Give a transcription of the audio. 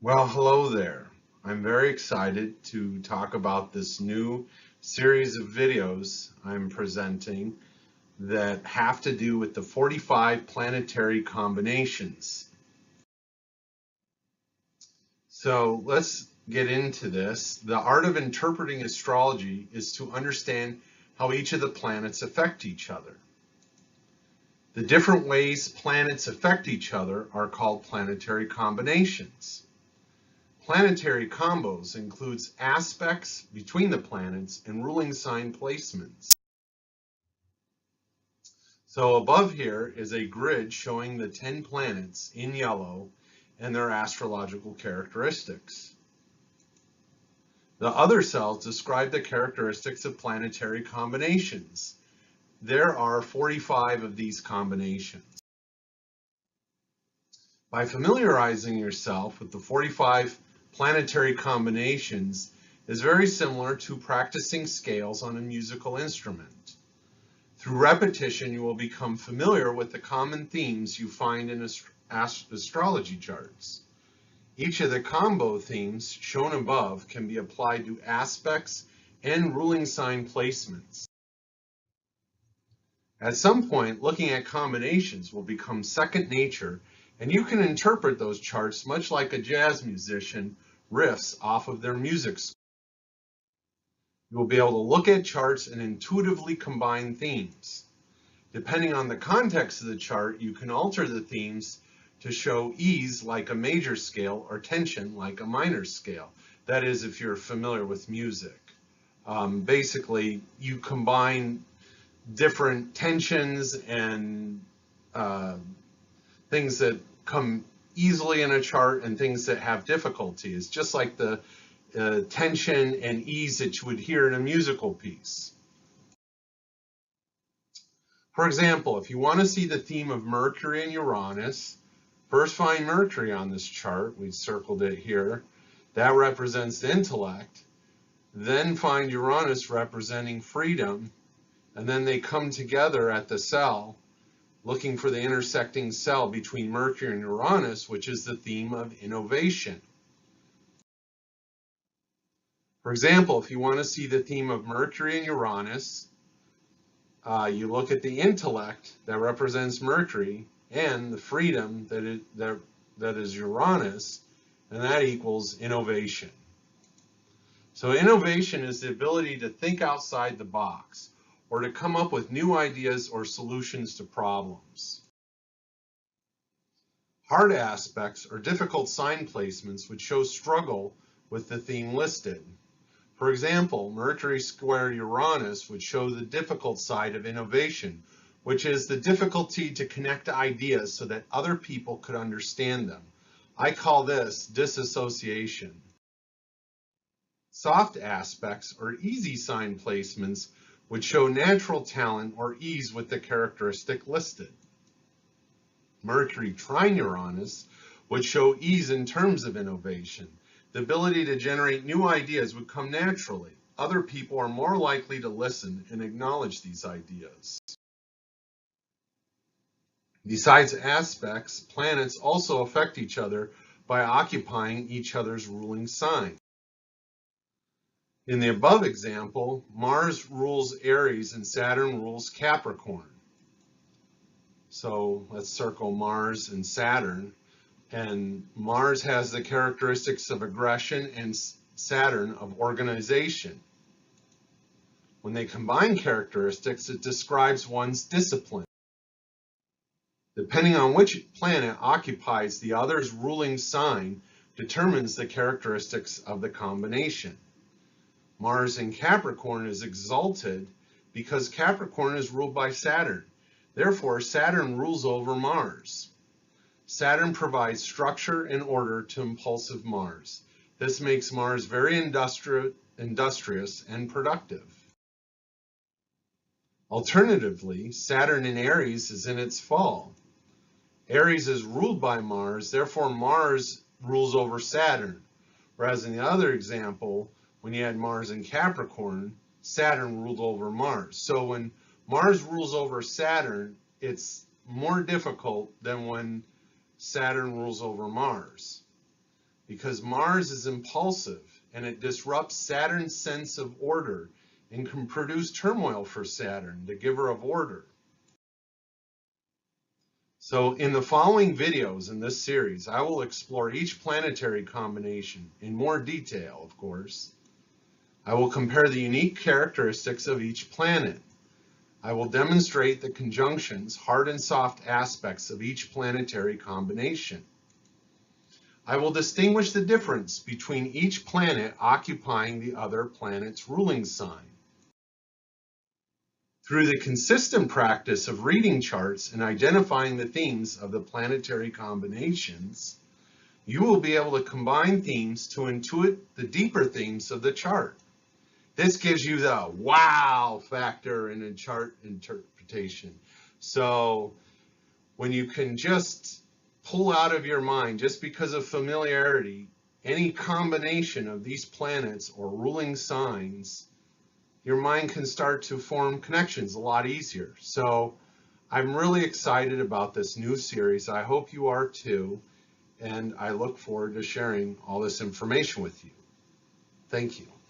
Well, hello there. I'm very excited to talk about this new series of videos I'm presenting that have to do with the 45 planetary combinations. So let's get into this. The art of interpreting astrology is to understand how each of the planets affect each other. The different ways planets affect each other are called planetary combinations. Planetary combos includes aspects between the planets and ruling sign placements. So above here is a grid showing the 10 planets in yellow and their astrological characteristics. The other cells describe the characteristics of planetary combinations. There are 45 of these combinations. By familiarizing yourself with the 45 planetary combinations is very similar to practicing scales on a musical instrument. Through repetition, you will become familiar with the common themes you find in astrology charts. Each of the combo themes shown above can be applied to aspects and ruling sign placements. At some point, looking at combinations will become second nature, and you can interpret those charts much like a jazz musician riffs off of their music score. You will be able to look at charts and intuitively combine themes. Depending on the context of the chart, you can alter the themes to show ease like a major scale or tension like a minor scale. That is, if you're familiar with music. Basically, you combine different tensions and things that come easily in a chart and things that have difficulty. It's just like the tension and ease that you would hear in a musical piece. For example, if you want to see the theme of Mercury and Uranus, first find Mercury on this chart. We circled it here. That represents the intellect. Then find Uranus representing freedom, and then they come together at the cell, looking for the intersecting cell between Mercury and Uranus, which is the theme of innovation. For example, if you want to see the theme of Mercury and Uranus, you look at the intellect that represents Mercury and the freedom that is Uranus, and that equals innovation. So innovation is the ability to think outside the box or to come up with new ideas or solutions to problems. Hard aspects or difficult sign placements would show struggle with the theme listed. For example, Mercury square Uranus would show the difficult side of innovation, which is the difficulty to connect ideas so that other people could understand them. I call this disassociation. Soft aspects or easy sign placements would show natural talent or ease with the characteristic listed. Mercury trine Uranus would show ease in terms of innovation. The ability to generate new ideas would come naturally. Other people are more likely to listen and acknowledge these ideas. Besides aspects, planets also affect each other by occupying each other's ruling sign. In the above example, Mars rules Aries and Saturn rules Capricorn. So let's circle Mars and Saturn. And Mars has the characteristics of aggression and Saturn of organization. When they combine characteristics, it describes one's discipline. Depending on which planet occupies the other's ruling sign determines the characteristics of the combination. Mars in Capricorn is exalted because Capricorn is ruled by Saturn. Therefore, Saturn rules over Mars. Saturn provides structure and order to impulsive Mars. This makes Mars very industrious and productive. Alternatively, Saturn in Aries is in its fall. Aries is ruled by Mars, therefore Mars rules over Saturn. Whereas in the other example, when you had Mars in Capricorn, Saturn ruled over Mars. So when Mars rules over Saturn, it's more difficult than when Saturn rules over Mars. because Mars is impulsive and it disrupts Saturn's sense of order and can produce turmoil for Saturn, the giver of order. So in the following videos in this series, I will explore each planetary combination in more detail, of course. I will compare the unique characteristics of each planet. I will demonstrate the conjunctions, hard and soft aspects of each planetary combination. I will distinguish the difference between each planet occupying the other planet's ruling sign. Through the consistent practice of reading charts and identifying the themes of the planetary combinations, you will be able to combine themes to intuit the deeper themes of the chart. This gives you the wow factor in a chart interpretation. So when you can just pull out of your mind, just because of familiarity, any combination of these planets or ruling signs, your mind can start to form connections a lot easier. So I'm really excited about this new series. I hope you are too, and I look forward to sharing all this information with you. Thank you.